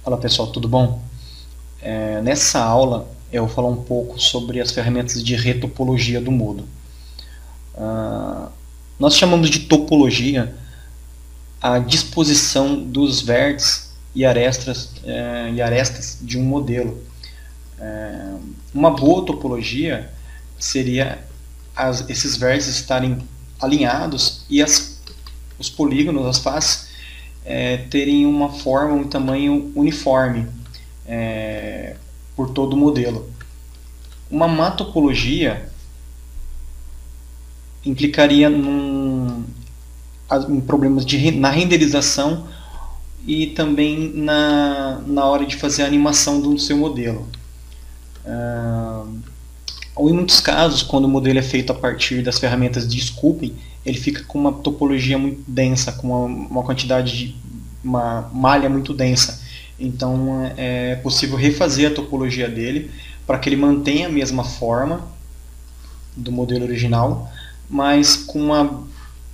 Olá pessoal, tudo bom? Nessa aula eu vou falar um pouco sobre as ferramentas de retopologia do Moodle. Nós chamamos de topologia a disposição dos vértices e arestas de um modelo. Uma boa topologia seria esses vértices estarem alinhados e os polígonos, as faces, terem uma forma, um tamanho uniforme por todo o modelo. Uma má topologia implicaria em problemas na renderização e também na hora de fazer a animação do seu modelo. Ou em muitos casos, quando o modelo é feito a partir das ferramentas de sculpting, ele fica com uma topologia muito densa, com uma quantidade de uma malha muito densa. Então é possível refazer a topologia dele para que ele mantenha a mesma forma do modelo original, mas com uma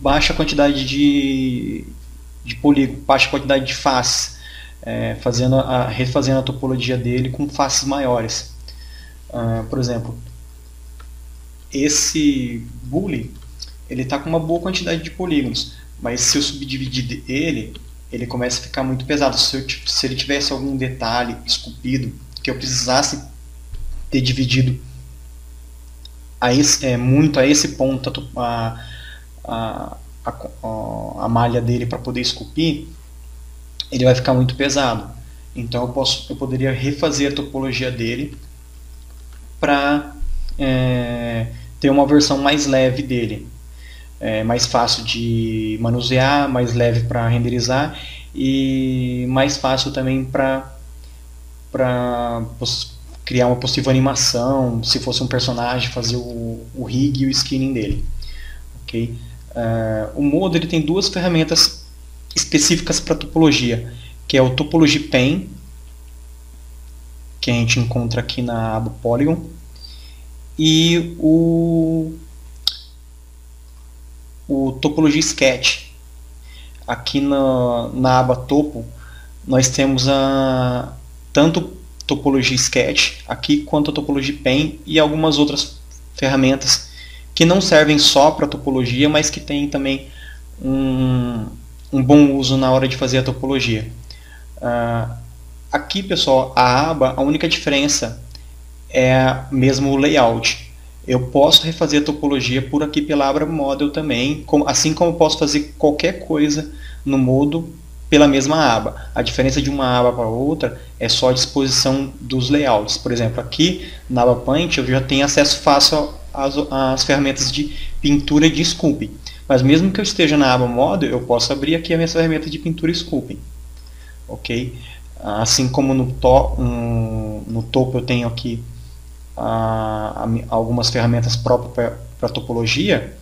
baixa quantidade de polígono, baixa quantidade de faces, refazendo a topologia dele com faces maiores. Por exemplo, esse boolean ele está com uma boa quantidade de polígonos, mas se eu subdividir ele começa a ficar muito pesado. Se ele tivesse algum detalhe esculpido que eu precisasse ter dividido muito a esse ponto a malha dele para poder esculpir, ele vai ficar muito pesado. Então eu poderia refazer a topologia dele para ter uma versão mais leve dele, mais fácil de manusear, mais leve para renderizar e mais fácil também para criar uma possível animação, se fosse um personagem, fazer o rig e o skinning dele. Okay? O Moodle ele tem duas ferramentas específicas para topologia, que é o Topology Pane, que a gente encontra aqui na aba Polygon, e o Topology Sketch. Aqui na aba Topo nós temos tanto Topology Sketch aqui quanto a Topology Pane e algumas outras ferramentas que não servem só para topologia, mas que têm também um bom uso na hora de fazer a topologia. Aqui, pessoal, a única diferença é mesmo o layout. Eu posso refazer a topologia por aqui pela aba Model também, assim como eu posso fazer qualquer coisa no Moodle pela mesma aba. A diferença de uma aba para outra é só a disposição dos layouts. Por exemplo, aqui na aba Paint eu já tenho acesso fácil às ferramentas de pintura e de sculpting. Mas mesmo que eu esteja na aba Model, eu posso abrir aqui a minha ferramenta de pintura e sculpting. Ok? Assim como no topo eu tenho aqui algumas ferramentas próprias para topologia,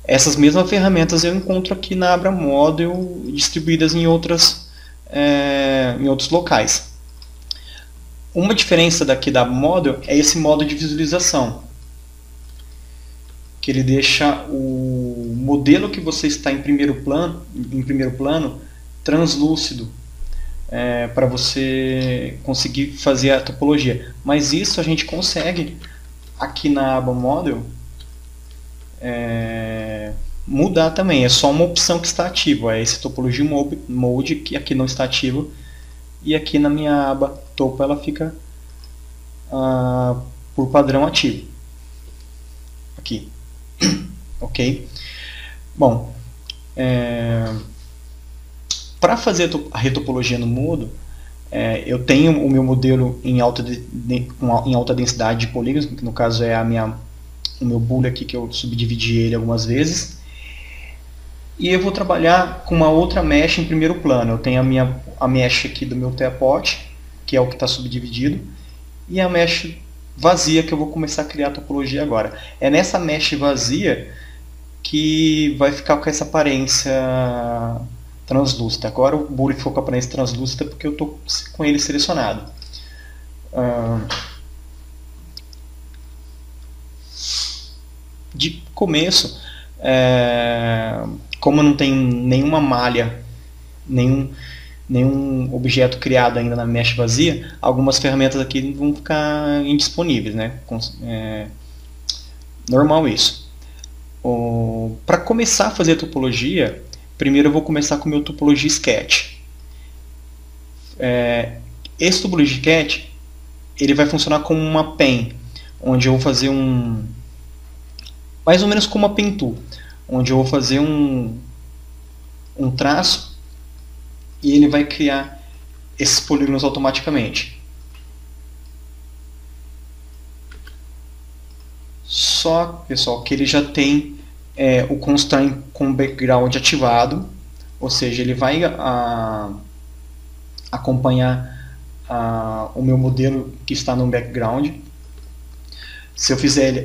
essas mesmas ferramentas eu encontro aqui na aba Model distribuídas em outros locais. Uma diferença daqui da aba Model é esse modo de visualização, que ele deixa o modelo que você está em primeiro plano translúcido, para você conseguir fazer a topologia. Mas isso a gente consegue aqui na aba Model mudar também. É só uma opção que está ativa. É esse Topology Mode que aqui não está ativo. E aqui na minha aba Topo ela fica por padrão ativo. Aqui. Ok? Bom, para fazer a retopologia no Moodle, eu tenho o meu modelo em alta densidade de polígonos, que no caso é o meu boolean aqui, que eu subdividi ele algumas vezes. E eu vou trabalhar com uma outra mesh em primeiro plano. Eu tenho a mesh aqui do meu teapot, que é o que está subdividido, e a mesh vazia que eu vou começar a criar a topologia agora. É nessa mesh vazia que vai ficar com essa aparência translúcida. Agora o boolean ficou com a aparência translúcida porque eu estou com ele selecionado. De começo, como não tem nenhuma malha, nenhum objeto criado ainda na mesh vazia, algumas ferramentas aqui vão ficar indisponíveis, né? Normal isso. Para começar a fazer a topologia, primeiro eu vou começar com o meu topologia sketch. Esse topologia sketch ele vai funcionar como uma pen, onde eu vou fazer mais ou menos como uma pen tool, onde eu vou fazer um traço e ele vai criar esses polígonos automaticamente. Só, pessoal, que ele já tem o constraint com background ativado, ou seja, ele vai acompanhar o meu modelo que está no background. Se eu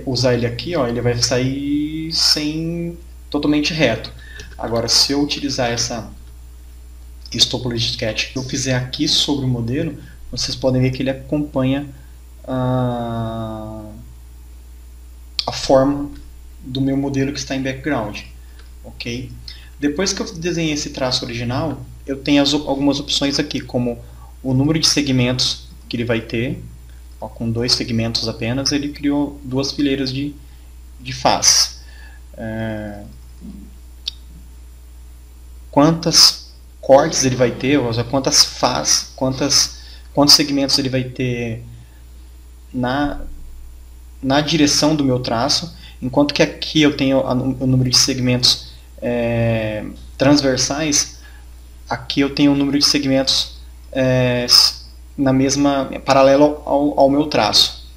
usar ele aqui, ó, ele vai sair totalmente reto. Agora, se eu utilizar esse topologia sketch que eu fizer aqui sobre o modelo, vocês podem ver que ele acompanha a forma do meu modelo que está em background. Ok? Depois que eu desenhei esse traço original, eu tenho algumas opções aqui, como o número de segmentos que ele vai ter. Ó, com 2 segmentos apenas, ele criou 2 fileiras de faces. Quantas cortes ele vai ter, ou seja, quantas faces, quantos segmentos ele vai ter na direção do meu traço, enquanto que aqui eu tenho o número de segmentos transversais, aqui eu tenho o número de segmentos paralelo ao meu traço.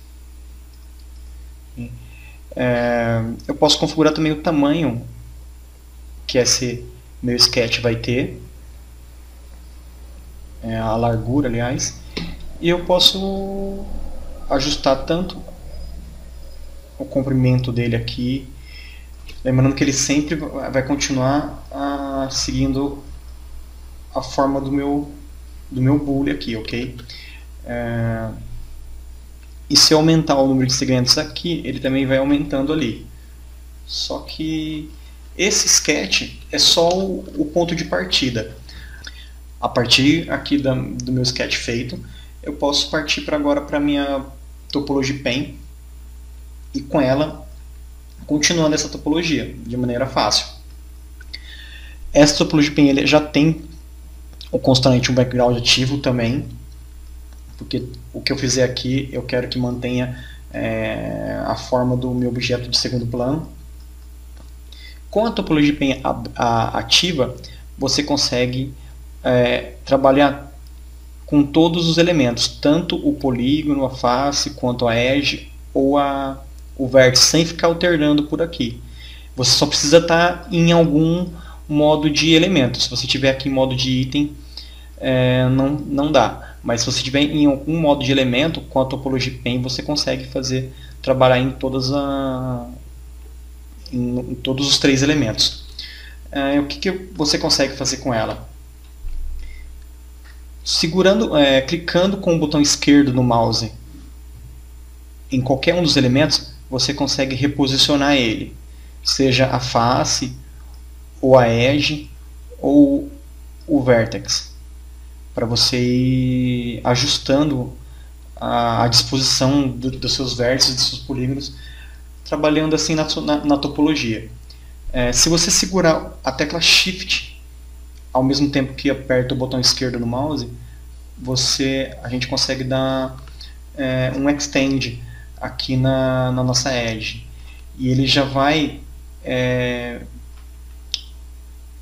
Eu posso configurar também o tamanho que esse meu sketch vai ter, a largura, aliás, e eu posso ajustar tanto o comprimento dele aqui, lembrando que ele sempre vai continuar seguindo a forma do meu boolean aqui, ok? E se eu aumentar o número de segmentos aqui, ele também vai aumentando ali. Só que esse sketch é só o ponto de partida. A partir aqui do meu sketch feito, eu posso partir agora para a minha topologia pen e com ela continuando essa topologia de maneira fácil. Essa topologia pen ele já tem o constraint um background ativo também, porque o que eu fizer aqui eu quero que mantenha a forma do meu objeto de segundo plano. Com a topologia pen ativa, você consegue trabalhar com todos os elementos, tanto o polígono, a face, quanto a edge ou o vértice, sem ficar alternando por aqui. Você só precisa estar em algum modo de elemento. Se você tiver aqui em modo de item, não dá. Mas se você tiver em algum modo de elemento, com a topologia pen você consegue trabalhar em todos os 3 elementos. O que você consegue fazer com ela? Clicando com o botão esquerdo no mouse em qualquer um dos elementos, você consegue reposicionar ele, seja a face, ou a edge, ou o vertex, para você ir ajustando a disposição dos seus vértices, dos seus polígonos, trabalhando assim na topologia. Se você segurar a tecla Shift ao mesmo tempo que aperta o botão esquerdo no mouse, a gente consegue dar um extend aqui na nossa edge, e ele já vai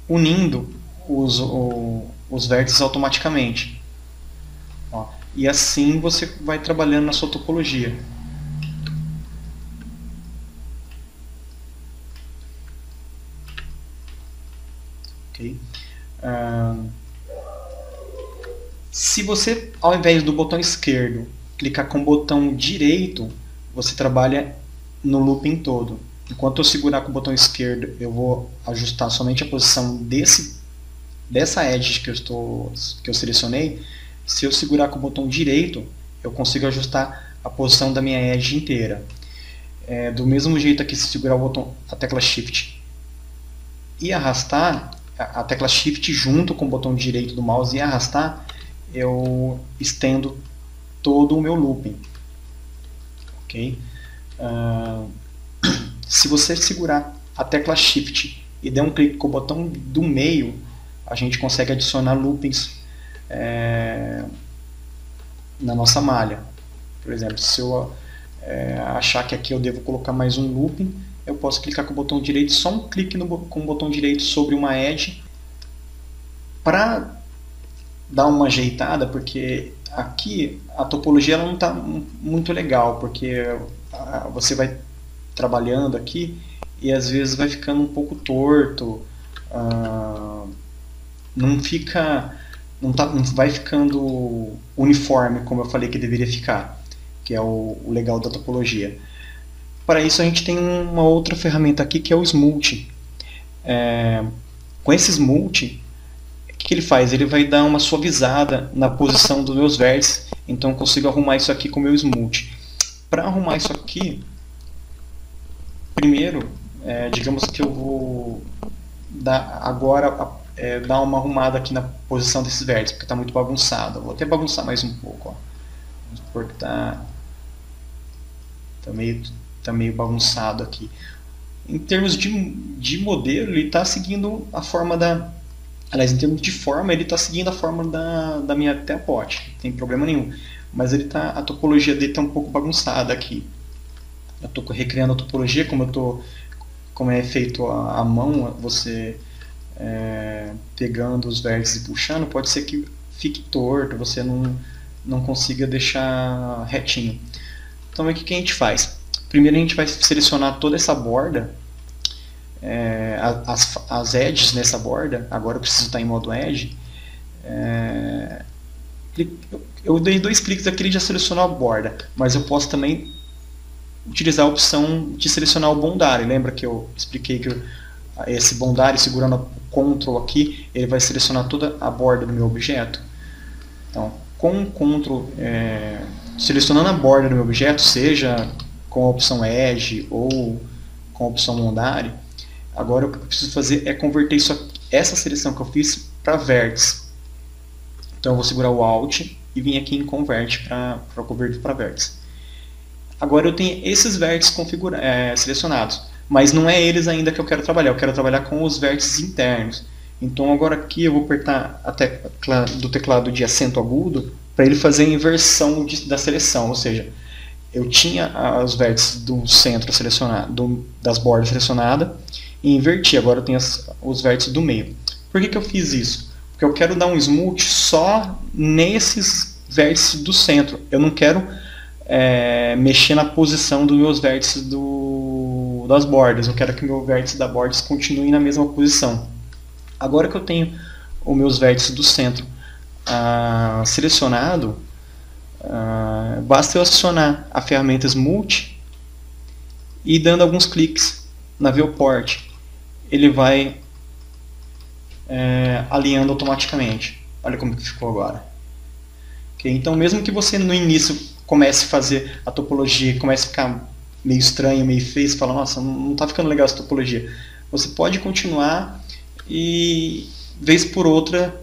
unindo os vértices automaticamente. Ó, e assim você vai trabalhando na sua topologia. Okay. Se você, ao invés do botão esquerdo, clicar com o botão direito, você trabalha no looping todo. Enquanto eu segurar com o botão esquerdo, eu vou ajustar somente a posição dessa edge que eu selecionei. Se eu segurar com o botão direito, eu consigo ajustar a posição da minha edge inteira. Do mesmo jeito aqui, se segurar a tecla Shift e arrastar, a tecla Shift junto com o botão direito do mouse e arrastar, eu estendo todo o meu looping. Ok? Se você segurar a tecla Shift e der um clique com o botão do meio, a gente consegue adicionar loopings na nossa malha. Por exemplo, se eu achar que aqui eu devo colocar mais um looping, eu posso clicar com o botão direito, só um clique com o botão direito sobre uma edge, para dar uma ajeitada, porque aqui a topologia ela não está muito legal, porque você vai trabalhando aqui e às vezes vai ficando um pouco torto, não vai ficando uniforme como eu falei que deveria ficar, que é o legal da topologia. Para isso a gente tem uma outra ferramenta aqui que é o Smooth. Com esse Smooth, o que ele faz? Ele vai dar uma suavizada na posição dos meus vértices, então eu consigo arrumar isso aqui com o meu Smooth. Para arrumar isso aqui, primeiro, digamos que eu vou dar uma arrumada aqui na posição desses vértices, porque está muito bagunçado. Eu vou até bagunçar mais um pouco. Ó. Vamos supor que está meio bagunçado aqui. Em termos de modelo, ele está seguindo a forma Aliás, em termos de forma, ele está seguindo a forma da minha teapot. Não tem problema nenhum. Mas a topologia dele está um pouco bagunçada aqui. Eu estou recriando a topologia, como é feito à mão, você pegando os vértices e puxando, pode ser que fique torto, você não consiga deixar retinho. Então, o que a gente faz? Primeiro a gente vai selecionar toda essa borda, as edges nessa borda. Agora eu preciso estar em modo edge. Eu dei 2 cliques aqui e já selecionou a borda, mas eu posso também utilizar a opção de selecionar o boundary. Lembra que eu expliquei que esse boundary, segurando o Ctrl aqui, ele vai selecionar toda a borda do meu objeto. Então, com o Ctrl, selecionando a borda do meu objeto, seja com a opção Edge ou com a opção Boundary, agora o que eu preciso fazer é converter essa seleção que eu fiz para vértice. Então eu vou segurar o Alt e vir aqui em Convert para converter para vértice. Agora eu tenho esses vértices selecionados, mas não é eles ainda que eu quero trabalhar. Eu quero trabalhar com os vértices internos. Então agora aqui eu vou apertar a tecla do teclado de acento agudo para ele fazer a inversão da seleção, ou seja, eu tinha os vértices do centro selecionado, das bordas selecionadas, e inverti. Agora eu tenho os vértices do meio. Por que eu fiz isso? Porque eu quero dar um smooth só nesses vértices do centro. Eu não quero mexer na posição dos meus vértices das bordas. Eu quero que o meu vértice da borda continue na mesma posição. Agora que eu tenho os meus vértices do centro selecionado, basta eu acionar a ferramenta Smooth e dando alguns cliques na Viewport, ele vai alinhando automaticamente. Olha como que ficou agora. Okay? Então, mesmo que você no início comece a fazer a topologia, comece a ficar meio estranho, meio feio, você fala, nossa, não está ficando legal essa topologia, você pode continuar e, vez por outra,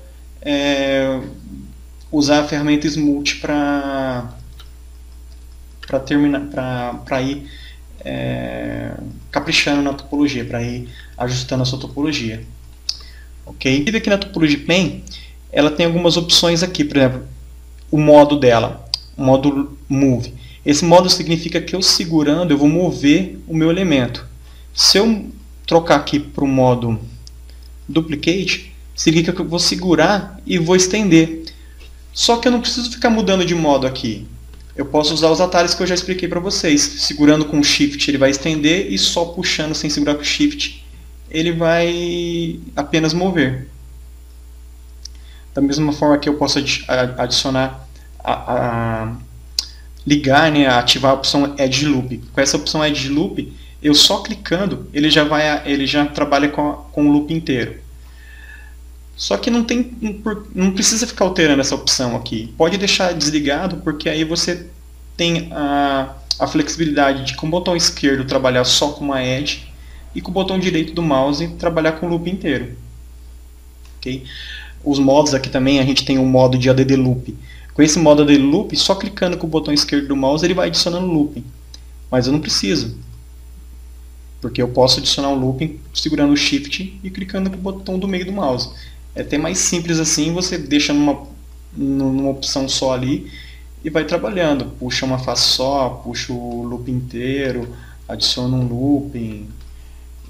usar a ferramenta Smooth para ir caprichando na topologia, para ir ajustando a sua topologia. Ok? E aqui na topologia PEN, ela tem algumas opções aqui, por exemplo, o modo dela, o modo Move. Esse modo significa que eu segurando, eu vou mover o meu elemento. Se eu trocar aqui para o modo Duplicate, significa que eu vou segurar e vou estender. Só que eu não preciso ficar mudando de modo aqui. Eu posso usar os atalhos que eu já expliquei para vocês. Segurando com o Shift ele vai estender e só puxando sem segurar com o Shift ele vai apenas mover. Da mesma forma que eu posso adicionar, ligar, ativar a opção Edge Loop. Com essa opção Edge Loop, eu só clicando ele já trabalha com o loop inteiro. Só que não precisa ficar alterando essa opção aqui. Pode deixar desligado, porque aí você tem a flexibilidade de com o botão esquerdo trabalhar só com uma edge e com o botão direito do mouse trabalhar com o loop inteiro. ok? Os modos aqui também, a gente tem o modo de ADD Loop. Com esse modo ADD Loop, só clicando com o botão esquerdo do mouse, ele vai adicionando looping. Mas eu não preciso, porque eu posso adicionar um looping segurando o Shift e clicando com o botão do meio do mouse. É até mais simples assim, você deixa numa opção só ali e vai trabalhando. Puxa uma face só, puxa o loop inteiro, adiciona um looping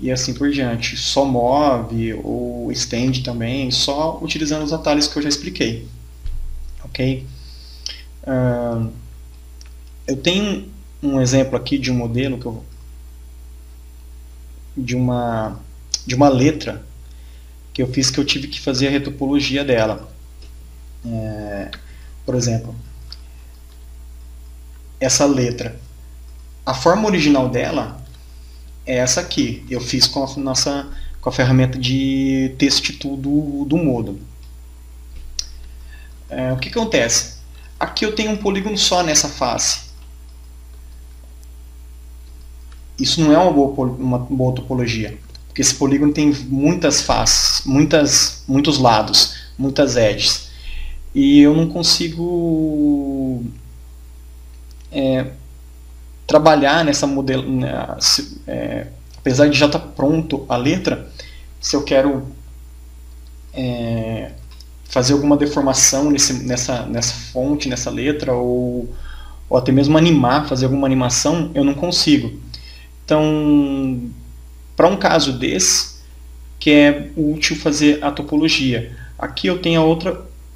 e assim por diante. Só move ou estende também, só utilizando os atalhos que eu já expliquei. Ok? Eu tenho um exemplo aqui de um modelo que de uma letra que eu fiz, que eu tive que fazer a retopologia dela. Por exemplo, essa letra, a forma original dela é essa aqui. Eu fiz com a ferramenta de Text Tool do Moodle. O que acontece? Aqui eu tenho um polígono só nessa face. Isso não é uma boa topologia, porque esse polígono tem muitas faces, muitos lados, muitas edges. E eu não consigo trabalhar nessa modelo, apesar de já estar pronto a letra, se eu quero fazer alguma deformação nessa fonte, nessa letra, ou até mesmo fazer alguma animação, eu não consigo. Então, para um caso desse, que é útil fazer a topologia. Aqui eu tenho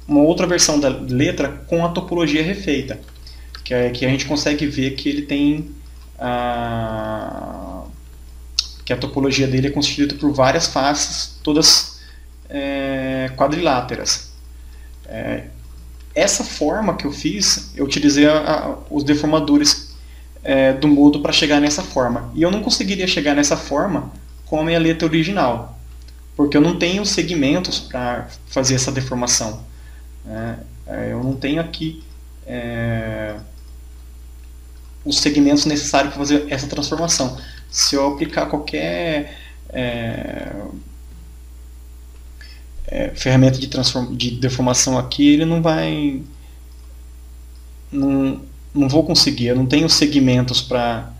uma outra versão da letra com a topologia refeita, que a gente consegue ver que ele tem que a topologia dele é constituída por várias faces, todas quadriláteras. Essa forma que eu fiz, eu utilizei os deformadores do Moodle para chegar nessa forma. E eu não conseguiria chegar nessa forma com a minha letra original, porque eu não tenho segmentos para fazer essa deformação. Eu não tenho aqui os segmentos necessários para fazer essa transformação. Se eu aplicar qualquer ferramenta de deformação aqui, ele não vai... Não vou conseguir, eu não tenho segmentos para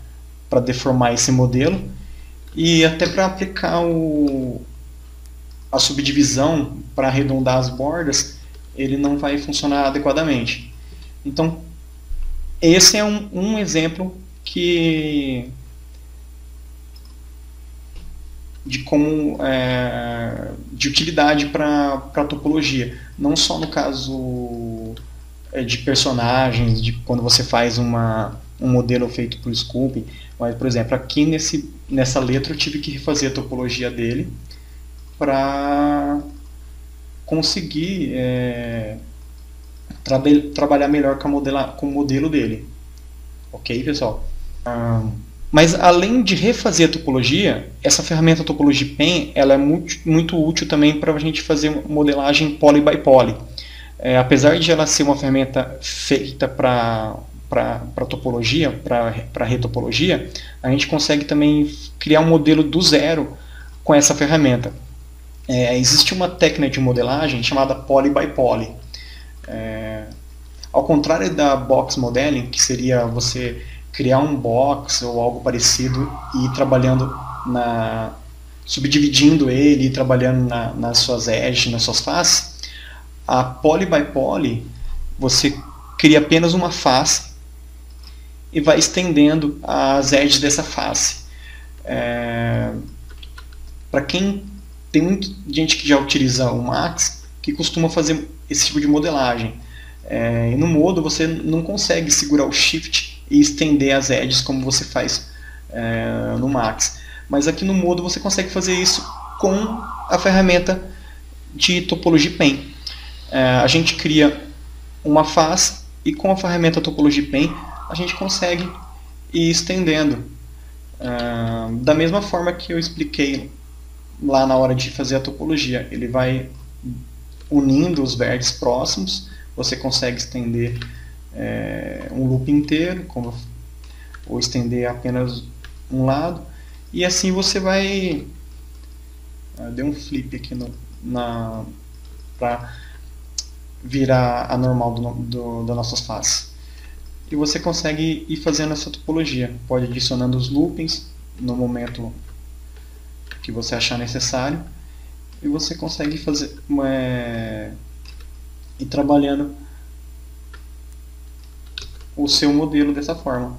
deformar esse modelo, e até para aplicar a subdivisão para arredondar as bordas, ele não vai funcionar adequadamente. Então, esse é um exemplo de utilidade para topologia, não só no caso de personagens, de quando você faz um modelo feito por Sculpting, mas, por exemplo, aqui nessa letra eu tive que refazer a topologia dele para conseguir trabalhar melhor com o modelo dele. Ok, pessoal? Mas além de refazer a topologia, essa ferramenta Topology Pen ela é muito útil também para a gente fazer modelagem poly by poly. Apesar de ela ser uma ferramenta feita para topologia, para retopologia, a gente consegue também criar um modelo do zero com essa ferramenta. Existe uma técnica de modelagem chamada poly by poly. Ao contrário da box modeling, que seria você criar um box ou algo parecido e ir trabalhando subdividindo ele e trabalhando nas suas edges, nas suas faces, a poly by poly, você cria apenas uma face e vai estendendo as edges dessa face. Para quem tem muita gente que já utiliza o Max, que costuma fazer esse tipo de modelagem. E no Moodle você não consegue segurar o Shift e estender as edges como você faz no Max. Mas aqui no Moodle você consegue fazer isso com a ferramenta de Topology Pen. A gente cria uma face e com a ferramenta Topology Pen a gente consegue ir estendendo. Da mesma forma que eu expliquei lá na hora de fazer a topologia. Ele vai unindo os vértices próximos, você consegue estender um loop inteiro, ou estender apenas um lado, e assim você vai... deu um flip aqui para virar a normal das nossas faces. E você consegue ir fazendo essa topologia. Pode adicionando os loopings no momento que você achar necessário. E você consegue fazer ir trabalhando o seu modelo dessa forma.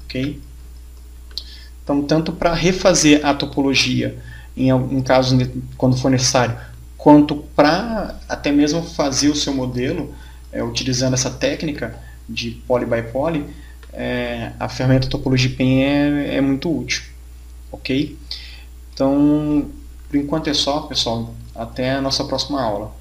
Ok? Então, tanto para refazer a topologia, em caso quando for necessário, quanto para até mesmo fazer o seu modelo, utilizando essa técnica de poly by poly, a ferramenta Topology Pen é muito útil. Ok? Então, por enquanto é só, pessoal. Até a nossa próxima aula.